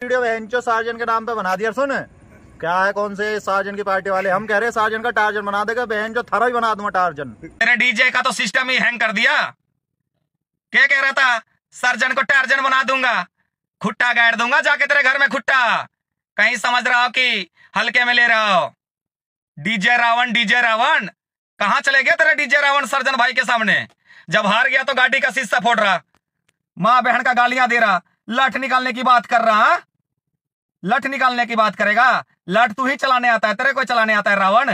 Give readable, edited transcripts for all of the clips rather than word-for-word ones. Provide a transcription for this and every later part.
Video बहनचो surgeon के नाम पे बना दिया। सुन क्या है, कौन से सार्जन की पार्टी वाले, हम कह रहे सार्जन का टार्जन बना देगा, बहन जो थारा भी बना दूंगा टार्जन। तेरे डीजे का तो सिस्टम ही हैंग कर दिया। क्या कह रहा था, सर्जन को टार्जन बना दूंगा, खुट्टा गाड़ दूंगा जाके तेरे घर में खुट्टा। कहीं समझ रहा हो कि हल्के में ले रहा हो। डीजे रावण कहां चले गया तेरा डीजे रावण सर्जन भाई के सामने। जब हार गया तो गाड़ी का शीशा फोड़ रहा, माँ बहन का गालियां दे रहा, लठ निकालने की बात कर रहा। लठ निकालने की बात करेगा, लठ तू ही चलाने आता है, तेरे को चलाने आता है रावण।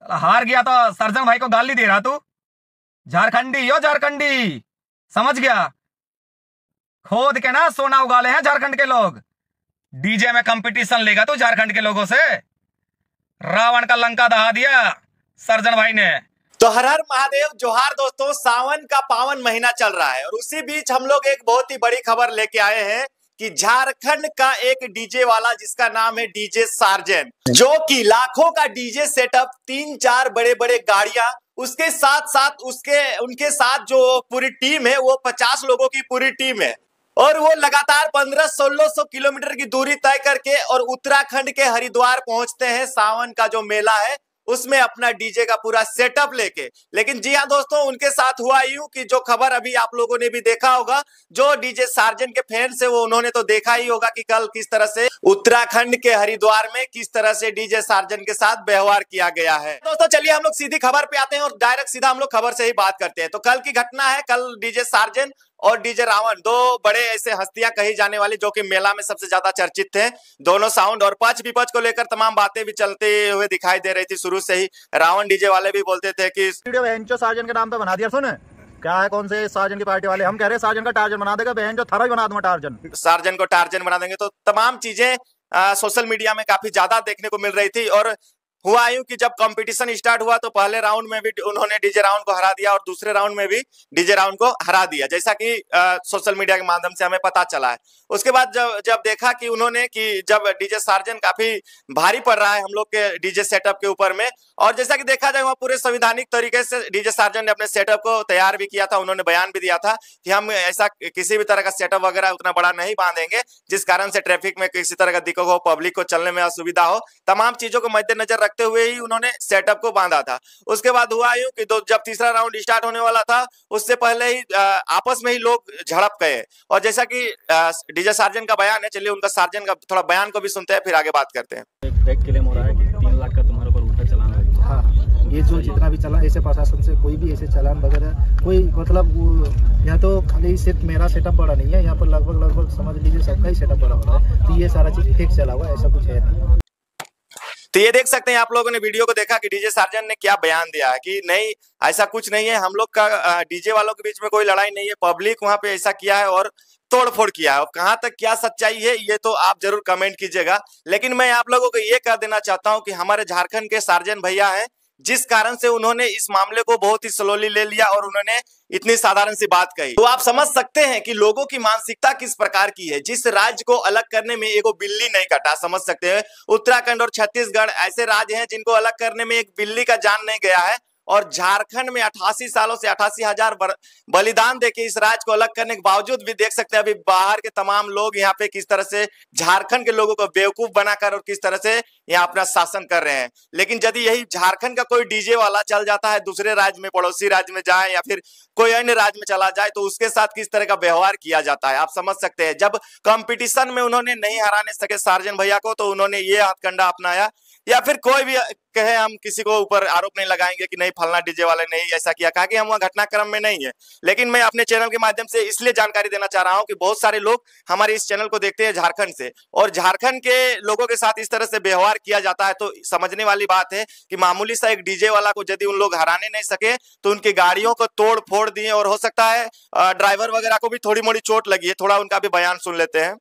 हार गया तो सर्जन भाई को गाली दे रहा तू। झारखंडी समझ गया, खोद के ना सोना उगाले हैं झारखंड के लोग। डीजे में कंपटीशन लेगा तू झारखंड के लोगों से। रावण का लंका दहा दिया सर्जन भाई ने। तो हर हर महादेव, जोहार दोस्तों। सावन का पावन महीना चल रहा है और उसी बीच हम लोग एक बहुत ही बड़ी खबर लेके आए हैं कि झारखंड का एक डीजे वाला जिसका नाम है डीजे सार्जन, जो कि लाखों का डीजे सेटअप, 3-4 बड़े बड़े गाड़ियां, उसके साथ साथ उनके साथ जो पूरी टीम है वो 50 लोगों की पूरी टीम है। और वो लगातार 1500-1600 किलोमीटर की दूरी तय करके और उत्तराखंड के हरिद्वार पहुंचते हैं सावन का जो मेला है उसमें अपना डीजे का पूरा सेटअप लेके। लेकिन जी हाँ दोस्तों, उनके साथ हुआ यूं कि जो खबर अभी आप लोगों ने भी देखा होगा, जो डीजे सार्जन के फैंस है वो उन्होंने तो देखा ही होगा कि कल किस तरह से उत्तराखंड के हरिद्वार में किस तरह से डीजे सार्जन के साथ व्यवहार किया गया है। दोस्तों चलिए हम लोग सीधी खबर पे आते हैं और डायरेक्ट सीधा हम लोग खबर से ही बात करते हैं। तो कल की घटना है, कल डीजे सार्जन और डीजे रावण, दो बड़े ऐसे हस्तियां कही जाने वाली जो कि मेला में सबसे ज्यादा चर्चित थे। दोनों साउंड और पक्ष विपक्ष को लेकर तमाम बातें भी चलते हुए दिखाई दे रही थी। शुरू से ही रावण डीजे वाले भी बोलते थे कि वीडियो बहनचो सार्जन के नाम पे बना दिया। सुन क्या है, कौन से सार्जन की पार्टी वाले, हम कह रहे सार्जन का टार्जन बना देगा, बहन जो थारा भी बना दूंगा टार्जन। सार्जन को टार्जन बना देंगे। तो तमाम चीजें सोशल मीडिया में काफी ज्यादा देखने को मिल रही थी। और हुआ यूं कि जब कंपटीशन स्टार्ट हुआ तो पहले राउंड में भी उन्होंने डीजे रावण को हरा दिया और दूसरे राउंड में भी डीजे रावण को हरा दिया, जैसा कि सोशल मीडिया के माध्यम से हमें पता चला है। उसके बाद जब देखा कि उन्होंने कि जब डीजे सार्जन काफी भारी पड़ रहा है हम लोग के डीजे सेटअप के ऊपर में, और जैसा कि देखा जाए वहाँ पूरे संवैधानिक तरीके से डीजे सार्जन ने अपने सेटअप को तैयार भी किया था। उन्होंने बयान भी दिया था कि हम ऐसा किसी भी तरह का सेटअप वगैरह उतना बड़ा नहीं बांधेंगे जिस कारण से ट्रैफिक में किसी तरह का दिक्कत हो, पब्लिक को चलने में असुविधा हो। तमाम चीजों को मद्देनजर रखते हुए ही उन्होंने सेटअप को बांधा था। उसके बाद हुआ यूं कि जब तीसरा राउंड स्टार्ट होने वाला था उससे पहले ही आपस में ही लोग झड़प गए। और जैसा कि डीजे सार्जन का बयान है, चलिए उनका सार्जन का थोड़ा बयान को भी सुनते हैं फिर आगे बात करते हैं। एक ब्रेक क्लेम हो रहा है कि 3 लाख का तुम्हारे ऊपर उल्टा चालान है। हाँ, ये जो जितना भी चला, ऐसे प्रशासन से कोई भी ऐसे चालान वगैरह कोई मतलब, यहाँ तो खाली सिर्फ मेरा सेटअप बड़ा नहीं है, यहाँ पर लगभग समझ लीजिए सबका ही सेटअप बड़ा हो रहा है। तो ये सारा चीज फेक चला हुआ है, ऐसा कुछ है नहीं। तो ये देख सकते हैं आप लोगों ने वीडियो को देखा कि डीजे सार्जन ने क्या बयान दिया है कि नहीं ऐसा कुछ नहीं है, हम लोग का डीजे वालों के बीच में कोई लड़ाई नहीं है, पब्लिक वहां पे ऐसा किया है और तोड़फोड़ किया है। और कहां तक क्या सच्चाई है ये तो आप जरूर कमेंट कीजिएगा। लेकिन मैं आप लोगों को ये कह देना चाहता हूं कि हमारे झारखंड के सार्जन भैया हैं, जिस कारण से उन्होंने इस मामले को बहुत ही स्लोली ले लिया और उन्होंने इतनी साधारण सी बात कही। तो आप समझ सकते हैं कि लोगों की मानसिकता किस प्रकार की है। जिस राज्य को अलग करने में एगो बिल्ली नहीं कटा, समझ सकते हैं उत्तराखंड और छत्तीसगढ़ ऐसे राज्य हैं जिनको अलग करने में एक बिल्ली का जान नहीं गया है। और झारखंड में 88 सालों से 88,000 बलिदान देके इस राज्य को अलग करने के बावजूद भी देख सकते हैं अभी बाहर के तमाम लोग यहाँ पे किस तरह से झारखंड के लोगों को बेवकूफ बनाकर और किस तरह से यहाँ अपना शासन कर रहे हैं। लेकिन यदि यही झारखंड का कोई डीजे वाला चल जाता है दूसरे राज्य में, पड़ोसी राज्य में जाए या फिर कोई अन्य राज्य में चला जाए तो उसके साथ किस तरह का व्यवहार किया जाता है आप समझ सकते हैं। जब कंपटीशन में उन्होंने नहीं हराने सके सार्जन भैया को तो उन्होंने ये हथकंडा अपनाया। या फिर कोई भी कहे, हम किसी को ऊपर आरोप नहीं लगाएंगे कि नहीं फलना डीजे वाले नहीं ऐसा किया, कहा कि हम वहाँ घटनाक्रम में नहीं है। लेकिन मैं अपने चैनल के माध्यम से इसलिए जानकारी देना चाह रहा हूँ कि बहुत सारे लोग हमारे इस चैनल को देखते हैं झारखंड से, और झारखंड के लोगों के साथ इस तरह से व्यवहार किया जाता है तो समझने वाली बात है कि मामूली सा एक डीजे वाला को यदि उन लोग हराने नहीं सके तो उनकी गाड़ियों को तोड़ फोड़ दिए, और हो सकता है ड्राइवर वगैरह को भी थोड़ी मोड़ी चोट लगी है। थोड़ा उनका भी बयान सुन लेते हैं।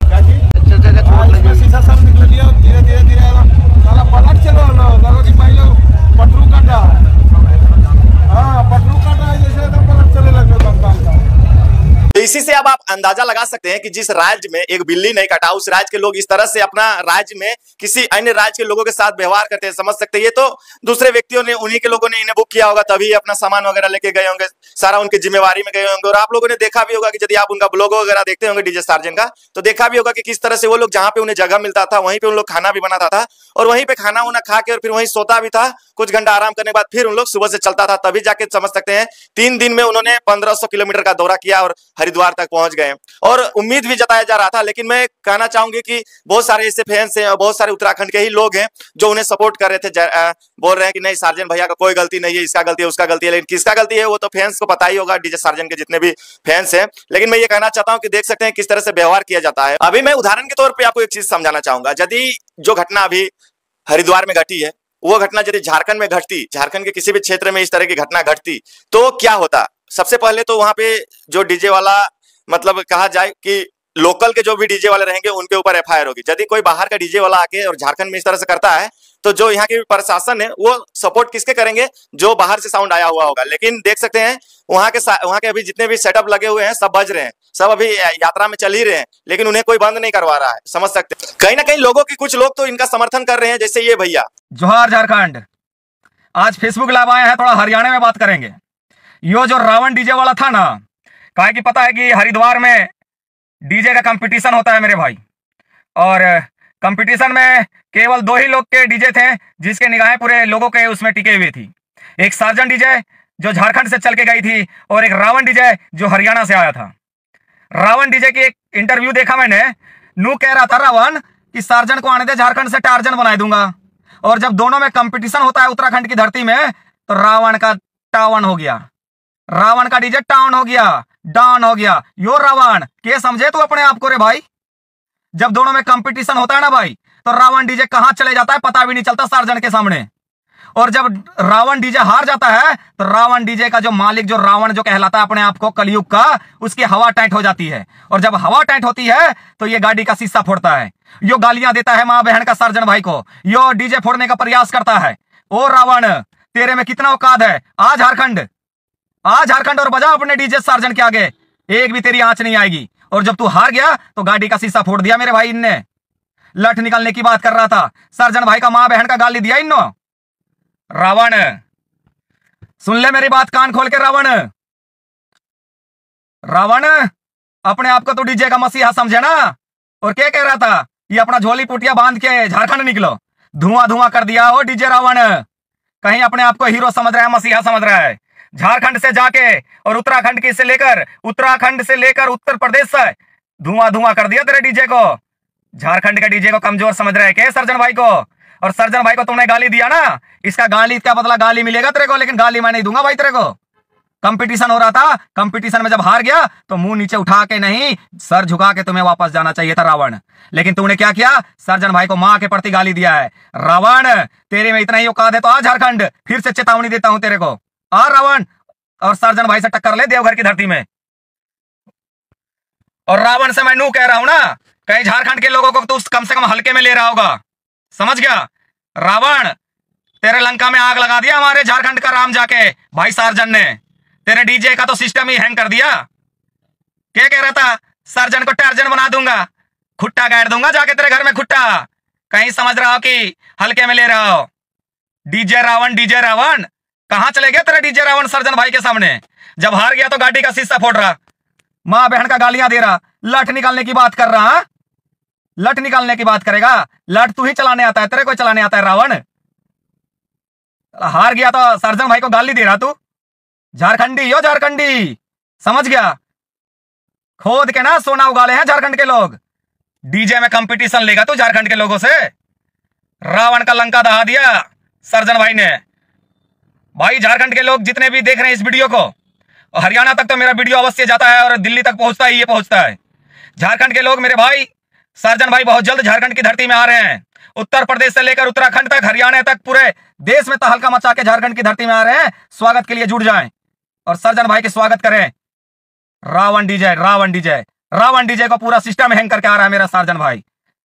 पलट चलो पटरू काटा, हाँ पटरू काटा जैसे पलट चले लगे। इसी से अब आप अंदाजा लगा सकते हैं कि जिस राज्य में एक बिल्ली नहीं कटा, उस राज्य के लोग इस तरह से अपना राज्य में किसी अन्य राज्य के लोगों के साथ व्यवहार करते हैं, समझ सकते हैं। ये तो दूसरे व्यक्तियों ने, उन्हीं के लोगों ने इन्हें बुक किया होगा, तभी अपना सामान वगैरह लेके गए होंगे, सारा उनकी जिम्मेवारी में गए होंगे। और आप लोगों ने देखा भी होगा कि यदि आप उनका ब्लॉग वगैरह देखते होंगे डीजे सार्जन का, तो देखा भी होगा कि किस तरह से वो लोग जहां पे उन्हें जगह मिलता था वहीं पे उन लोग खाना भी बनाता था और वहीं पे खाना उना खा के और फिर वहीं सोता भी था। कुछ घंटा आराम करने के बाद फिर उन लोग सुबह से चलता था, तभी जाके समझ सकते हैं 3 दिन में उन्होंने 1500 किलोमीटर का दौरा किया और हरिद्वार तक पहुंच गए। और उम्मीद भी जताया जा रहा था, लेकिन मैं कहना चाहूंगी कि बहुत सारे ऐसे फैंस हैं और बहुत सारे उत्तराखंड के ही लोग हैं जो उन्हें सपोर्ट कर रहे थे, बोल रहे हैं कि नहीं सार्जन भैया का कोई गलती नहीं है, इसका गलती है, उसका गलती है। लेकिन किसका गलती है वो तो फैंस को पता ही होगा, डीजे सार्जन के जितने भी फैंस हैं। लेकिन मैं ये कहना चाहता हूं कि देख सकते हैं किस तरह से व्यवहार किया जाता है। अभी मैं उदाहरण के तौर पर आपको एक चीज समझाना चाहूंगा। यदि जो घटना अभी हरिद्वार में घटी है, वो घटना यदि झारखंड में घटती, झारखंड के किसी भी क्षेत्र में इस तरह की घटना घटती, तो क्या होता? सबसे पहले तो वहां पे जो डीजे वाला, मतलब कहा जाए कि लोकल के जो भी डीजे वाले रहेंगे उनके ऊपर एफआईआर होगी। यदि कोई बाहर का डीजे वाला आके और झारखंड में इस तरह से करता है, तो जो यहाँ की प्रशासन है वो सपोर्ट किसके करेंगे? जो बाहर से साउंड आया हुआ होगा। लेकिन देख सकते हैं वहां के अभी जितने भी सेटअप लगे हुए हैं सब बज रहे हैं, सब अभी यात्रा में चल ही रहे हैं, लेकिन उन्हें कोई बंद नहीं करवा रहा है, समझ सकते हैं। कहीं ना कहीं लोगों की, कुछ लोग तो इनका समर्थन कर रहे हैं, जैसे ये भैया। जोहार झारखंड। आज फेसबुक लाइव आए हैं, थोड़ा हरियाणा में बात करेंगे। यो जो रावण डीजे वाला था ना, काहे कि पता है कि हरिद्वार में डीजे का कंपटीशन होता है मेरे भाई, और कंपटीशन में केवल 2 ही लोग के डीजे थे जिसके निगाहें पूरे लोगों के उसमें टिके हुए थी। एक सार्जन डीजे जो झारखंड से चल के गई थी और एक रावण डीजे जो हरियाणा से आया था। रावण डीजे की एक इंटरव्यू देखा मैंने, नू कह रहा था रावण कि सार्जन को आने दे, झारखंड से टार्जन बना दूंगा। और जब दोनों में कंपटीशन होता है उत्तराखंड की धरती में, तो रावण का टावन हो गया, रावण का डीजे टाउन हो गया, डाउन हो गया। यो रावण के समझे तू अपने आप को रे भाई? जब दोनों में कंपटीशन होता है ना भाई, तो रावण डीजे कहां चले जाता है पता भी नहीं चलता सार्जन के सामने। और जब रावण डीजे हार जाता है, तो रावण डीजे का जो मालिक, जो रावण जो कहलाता है अपने आप को कलयुग का, उसकी हवा टाइट हो जाती है। और जब हवा टाइट होती है तो ये गाड़ी का शीशा फोड़ता है, यो गालियां देता है मां बहन का सार्जन भाई को, यो डीजे फोड़ने का प्रयास करता है। ओ रावण, तेरे में कितना औकात है? आ झारखंड और बजा अपने डीजे सार्जन के आगे, एक भी तेरी आंच नहीं आएगी। और जब तू हार गया तो गाड़ी का शीशा फोड़ दिया मेरे भाई इनने। लठ निकालने की बात कर रहा था, सार्जन भाई का मां बहन का गाली दिया इन्नो। रावण सुन ले मेरी बात कान खोल के। रावण अपने आप को तो डीजे का मसीहा समझे ना। और क्या कह रहा था? ये अपना झोली पुटिया बांध के झारखंड निकलो, धुआं धुआं कर दिया हो डीजे रावण। कहीं अपने आप को हीरो समझ रहा है, मसीहा समझ रहा है। झारखंड से जाके और उत्तराखंड से लेकर उत्तर प्रदेश से धुआं धुआं कर दिया तेरे डीजे को। झारखंड के डीजे को कमजोर समझ रहे हैं क्या सर्जन भाई को? और सर्जन भाई को तुमने गाली दिया ना, इसका गाली क्या बदला? गाली मिलेगा तेरे को, लेकिन गाली मैं नहीं दूंगा भाई तेरे को। कंपटीशन हो रहा था, कंपटीशन में जब हार गया तो मुंह नीचे उठा के नहीं, सर झुका के तुम्हें वापस जाना चाहिए था रावण। लेकिन तूने क्या किया? सर्जन भाई को मां के प्रति गाली दिया है। रावण तेरे में इतना ही औकात है तो आ झारखंड, फिर से चेतावनी देता हूं तेरे को। आ रावण और सर्जन भाई से टक्कर ले देवघर की धरती में। और रावण से मैं नू कह रहा हूं ना, कहीं झारखंड के लोगों को तो कम से कम हल्के में ले रहा होगा, समझ गया? रावण तेरे लंका में आग लगा दिया हमारे झारखंड का राम जाके भाई सार्जन ने। तेरे डीजे का तो सिस्टम ही हैंग कर दिया। क्या कह रहा था? सार्जन को टार्जन बना दूंगा, खुट्टा गाड़ दूंगा जाके तेरे घर में खुट्टा। कहीं समझ रहा हो कि हल्के में ले रहा हो? डीजे रावण कहां चले गया तेरा डीजे रावण सर्जन भाई के सामने? जब हार गया तो गाड़ी का शीशा फोड़ रहा, मां बहन का गालियां दे रहा, लठ निकालने की बात कर रहा। लठ निकालने की बात करेगा? लठ तू ही चलाने आता है, तेरे को चलाने आता है रावण। हार गया तो सर्जन भाई को गाली दे रहा तू? झारखंडी, समझ गया? खोद के ना सोना उगाले हैं झारखंड के लोग। डीजे में कंपटीशन लेगा तू झारखंड के लोगों से? रावण का लंका दहा दिया सर्जन भाई ने। भाई झारखंड के लोग जितने भी देख रहे हैं इस वीडियो को, हरियाणा तक तो मेरा वीडियो अवश्य जाता है और दिल्ली तक पहुंचता ही पहुंचता है। झारखंड के लोग मेरे भाई, सर्जन भाई बहुत जल्द झारखंड की धरती में आ रहे हैं। उत्तर प्रदेश से लेकर उत्तराखंड तक, हरियाणा तक, पूरे देश में तहलका मचा के झारखंड की धरती में आ रहे हैं। स्वागत के लिए जुड़ जाएं और सर्जन भाई के स्वागत करें। रावण डीजे को पूरा सिस्टम हैंग करके आ रहा है मेरा सर्जन भाई।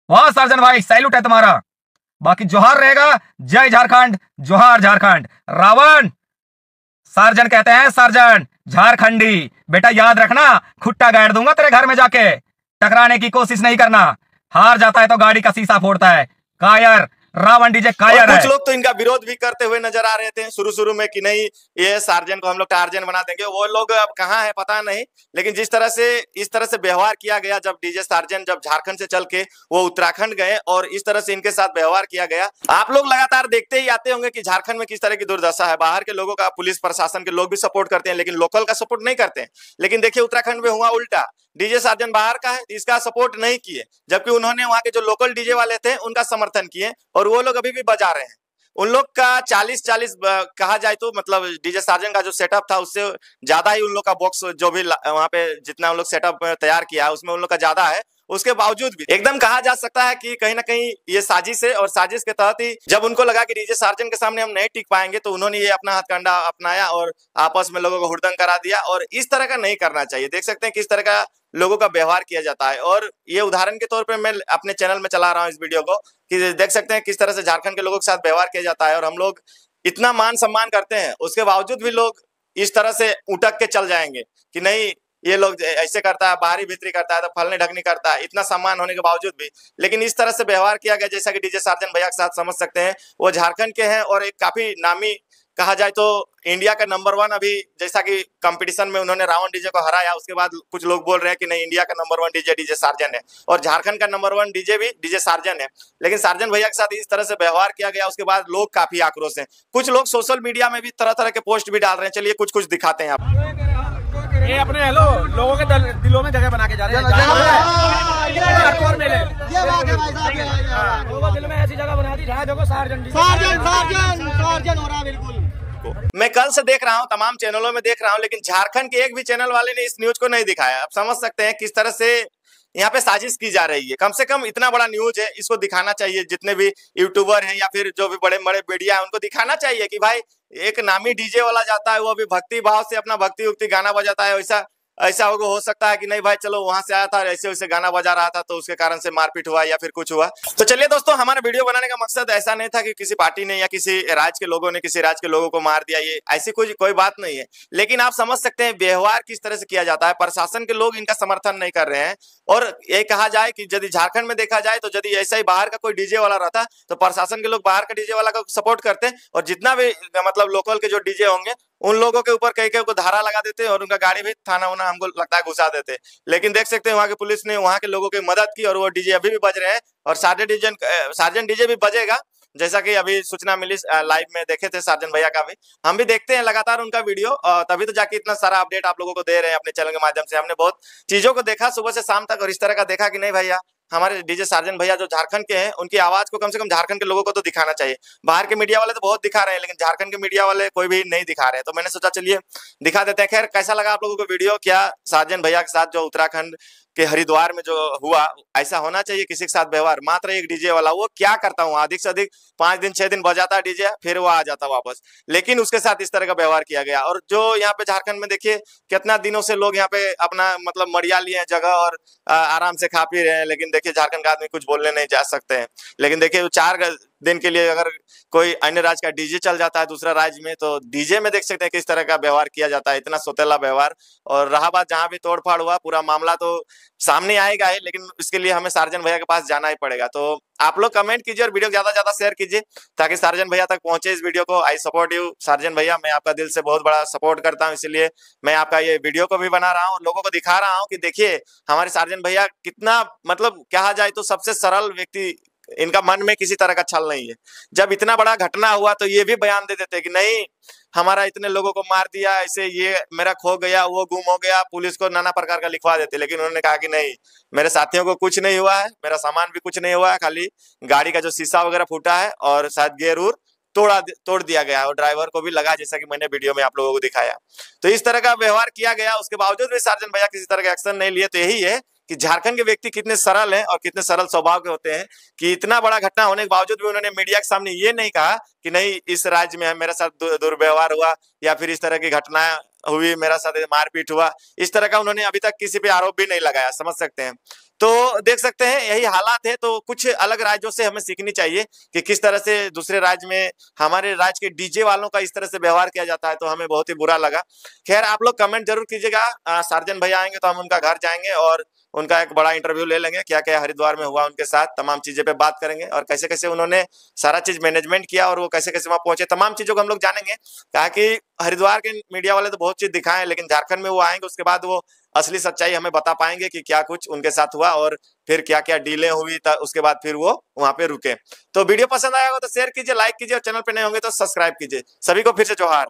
वाह सर्जन भाई, सैल्यूट है तुम्हारा। बाकी जोहार रहेगा, जय झारखंड, जोहार झारखंड। रावण, सार्जन कहते हैं सार्जन, झारखंडी, बेटा याद रखना, खुट्टा गाड़ दूंगा तेरे घर में जाके। टकराने की कोशिश नहीं करना, हार जाता है तो गाड़ी का शीशा फोड़ता है। कायर, रावण डीजे कायर है। कुछ लोग तो इनका विरोध भी करते हुए नजर आ रहे थे शुरू में कि नहीं, ये सार्जन को हम लोग टार्जन बना देंगे। वो लोग अब कहाँ है पता नहीं, लेकिन इस तरह से व्यवहार किया गया जब डीजे सार्जन जब झारखंड से चल के वो उत्तराखंड गए और इस तरह से इनके साथ व्यवहार किया गया। आप लोग लगातार देखते ही आते होंगे कि झारखंड में किस तरह की दुर्दशा है। बाहर के लोगों का, पुलिस प्रशासन के लोग भी सपोर्ट करते हैं, लेकिन लोकल का सपोर्ट नहीं करते हैं। लेकिन देखिए उत्तराखंड में हुआ उल्टा, डीजे सार्जन बाहर का है, इसका सपोर्ट नहीं किए, जबकि उन्होंने वहां के जो लोकल डीजे वाले थे उनका समर्थन किए और वो लोग अभी भी बजा रहे हैं। उन लोग का 40-40 कहा जाए तो मतलब डीजे सार्जन का जो सेटअप था उससे ज्यादा ही उन लोग का बॉक्स जो भी वहां पे जितना उन लोग सेटअप तैयार किया है उसमें उन लोग का ज्यादा है। उसके बावजूद भी एकदम कहा जा सकता है कि कहीं ना कहीं ये साजिश है और साजिश के तहत ही जब उनको लगा कि डीजे सार्जन के सामने हम नहीं टिक पाएंगे तो उन्होंने ये अपना हथकंडा अपनाया और आपस में लोगों को हुड़दंग करा दिया। और इस तरह का नहीं करना चाहिए। देख सकते हैं किस तरह का लोगों का व्यवहार किया जाता है। और ये उदाहरण के तौर पे मैं अपने चैनल में चला रहा हूँ इस वीडियो को कि देख सकते हैं किस तरह से झारखंड के लोगों के साथ व्यवहार किया जाता है। और हम लोग इतना मान सम्मान करते हैं, उसके बावजूद भी लोग इस तरह से उठक के चल जाएंगे कि नहीं ये लोग ऐसे करता है, बाहरी भीतरी करता है, तो फलने ढकनी करता है, इतना सम्मान होने के बावजूद भी। लेकिन इस तरह से व्यवहार किया गया जैसा कि डीजे सार्जन भैया के साथ समझ सकते हैं। वो झारखंड के हैं और एक काफी नामी कहा जाए तो इंडिया का नंबर 1 अभी जैसा कि कंपटीशन में उन्होंने रावण डीजे को हराया, उसके बाद कुछ लोग बोल रहे हैं कि नहीं इंडिया का नंबर 1 डीजे डीजे सार्जन है और झारखंड का नंबर 1 डीजे भी डीजे सार्जन है। लेकिन सार्जन भैया के साथ इस तरह से व्यवहार किया गया, उसके बाद लोग काफी आक्रोश हैं। कुछ लोग सोशल मीडिया में भी तरह तरह के पोस्ट भी डाल रहे हैं। चलिए कुछ दिखाते हैं आप। ये अपने हेलो लोगों के दिलों में जगह बना के जा रहे हैं। दिल में ऐसी जगह बना दी जहाँ देखो सार्जन हो रहा है। बिल्कुल मैं कल से देख रहा हूं, तमाम चैनलों में देख रहा हूं, लेकिन झारखंड के एक भी चैनल वाले ने इस न्यूज को नहीं दिखाया। आप समझ सकते हैं किस तरह से यहाँ पे साजिश की जा रही है। कम से कम इतना बड़ा न्यूज है, इसको दिखाना चाहिए। जितने भी यूट्यूबर हैं या फिर जो भी बड़े बड़े मीडिया है उनको दिखाना चाहिए कि भाई एक नामी डीजे वाला जाता है, वो भी भक्ति भाव से अपना भक्ति उक्ति गाना बजाता है। ऐसा हो सकता है कि नहीं भाई चलो वहां से आया था ऐसे वैसे गाना बजा रहा था तो उसके कारण से मारपीट हुआ या फिर कुछ हुआ। तो चलिए दोस्तों, हमारा वीडियो बनाने का मकसद ऐसा नहीं था कि किसी पार्टी ने या किसी राज्य के लोगों ने किसी राज्य के लोगों को मार दिया, ये ऐसी कोई बात नहीं है। लेकिन आप समझ सकते हैं व्यवहार किस तरह से किया जाता है। प्रशासन के लोग इनका समर्थन नहीं कर रहे हैं। और ये कहा जाए कि यदि झारखंड में देखा जाए तो यदि ऐसा ही बाहर का कोई डीजे वाला रहता तो प्रशासन के लोग बाहर का डीजे वाला को सपोर्ट करते और जितना भी मतलब लोकल के जो डीजे होंगे उन लोगों के ऊपर कई को धारा लगा देते और उनका गाड़ी भी थाना उना हमको लगता है घुसा देते। लेकिन देख सकते हैं वहां की पुलिस ने वहां के लोगों की मदद की और वो डीजे अभी भी बज रहे हैं और सार्जन डीजे भी बजेगा। जैसा कि अभी सूचना मिली, लाइव में देखे थे सार्जन भैया का भी, हम भी देखते हैं लगातार उनका वीडियो, तभी तो जाके इतना सारा अपडेट आप लोगों को दे रहे हैं अपने चैनल के माध्यम से। हमने बहुत चीजों को देखा सुबह से शाम तक और इस तरह का देखा कि नहीं भैया हमारे डीजे सार्जन भैया जो झारखंड के हैं उनकी आवाज को कम से कम झारखंड के लोगों को तो दिखाना चाहिए। बाहर के मीडिया वाले तो बहुत दिखा रहे हैं लेकिन झारखंड के मीडिया वाले कोई भी नहीं दिखा रहे हैं। तो मैंने सोचा चलिए दिखा देते हैं। खैर कैसा लगा आप लोगों को वीडियो? क्या सार्जन भैया के साथ जो उत्तराखंड के हरिद्वार में जो हुआ ऐसा होना चाहिए किसी के साथ व्यवहार? मात्र एक डीजे वाला, वो क्या करता हूँ अधिक से अधिक 5 दिन 6 दिन बजाता है डीजे, फिर वो आ जाता वापस, लेकिन उसके साथ इस तरह का व्यवहार किया गया। और जो यहाँ पे झारखंड में देखिए कितना दिनों से लोग यहाँ पे अपना मतलब मरिया लिए हैं जगह और आराम से खा पी रहे हैं, लेकिन देखिए झारखंड का आदमी कुछ बोलने नहीं जा सकते हैं। लेकिन देखिए 4 दिन के लिए अगर कोई अन्य राज्य का डीजे चल जाता है दूसरा राज्य में, तो डीजे में देख सकते हैं किस तरह का व्यवहार किया जाता है, इतना सोतेला व्यवहार। और रहा बात जहां भी तोड़फाड़ हुआ, पूरा मामला तो सामने आएगा ही, लेकिन इसके लिए हमें सार्जन भैया के पास जाना ही पड़ेगा। तो आप लोग कमेंट कीजिए और वीडियो ज्यादा ज्यादा शेयर कीजिए ताकि सार्जन भैया तक पहुंचे इस वीडियो को। आई सपोर्ट यू सार्जन भैया, मैं आपका दिल से बहुत बड़ा सपोर्ट करता हूं, इसलिए मैं आपका ये वीडियो को भी बना रहा हूं और लोगों को दिखा रहा हूं कि देखिए हमारे सार्जन भैया कितना मतलब कहा जाए तो सबसे सरल व्यक्ति, इनका मन में किसी तरह का छल नहीं है। जब इतना बड़ा घटना हुआ तो ये भी बयान दे देते कि नहीं हमारा इतने लोगों को मार दिया, ऐसे ये मेरा खो गया, वो गुम हो गया, पुलिस को नाना प्रकार का लिखवा देते। लेकिन उन्होंने कहा कि नहीं मेरे साथियों को कुछ नहीं हुआ है, मेरा सामान भी कुछ नहीं हुआ है, खाली गाड़ी का जो शीशा वगैरह फूटा है और शायद गेयर उर तोड़ दिया गया और ड्राइवर को भी लगा, जैसा कि मैंने वीडियो में आप लोगों को दिखाया। तो इस तरह का व्यवहार किया गया, उसके बावजूद भी सार्जन भैया किसी तरह का एक्शन नहीं लिए। तो यही है कि झारखंड के व्यक्ति कितने सरल हैं और कितने सरल स्वभाव के होते हैं कि इतना बड़ा घटना होने के बावजूद भी उन्होंने मीडिया के सामने ये नहीं कहा कि नहीं इस राज्य में मेरे साथ दुर्व्यवहार हुआ या फिर इस तरह की घटना हुई, मेरा साथ मारपीट हुआ, इस तरह का उन्होंने अभी तक किसी पे आरोप भी नहीं लगाया, समझ सकते हैं। तो देख सकते हैं यही हालात है। तो कुछ अलग राज्यों से हमें सीखनी चाहिए कि किस तरह से दूसरे राज्य में हमारे राज्य के डीजे वालों का इस तरह से व्यवहार किया जाता है, तो हमें बहुत ही बुरा लगा। खैर आप लोग कमेंट जरूर कीजिएगा, सार्जन भैया आएंगे तो हम उनका घर जाएंगे और उनका एक बड़ा इंटरव्यू ले लेंगे, क्या क्या हरिद्वार में हुआ उनके साथ, तमाम चीजें पे बात करेंगे और कैसे कैसे उन्होंने सारा चीज मैनेजमेंट किया और वो कैसे कैसे वहां पहुंचे, तमाम चीजों को हम लोग जानेंगे। कहा कि हरिद्वार के मीडिया वाले तो बहुत चीज दिखाएं, लेकिन झारखंड में वो आएंगे उसके बाद वो असली सच्चाई हमें बता पाएंगे कि क्या कुछ उनके साथ हुआ और फिर क्या क्या डीलें हुई, उसके बाद फिर वो वहां पे रुके। तो वीडियो पसंद आया होगा तो शेयर कीजिए, लाइक कीजिए और चैनल पे नए होंगे तो सब्सक्राइब कीजिए। सभी को फिर से जोहार।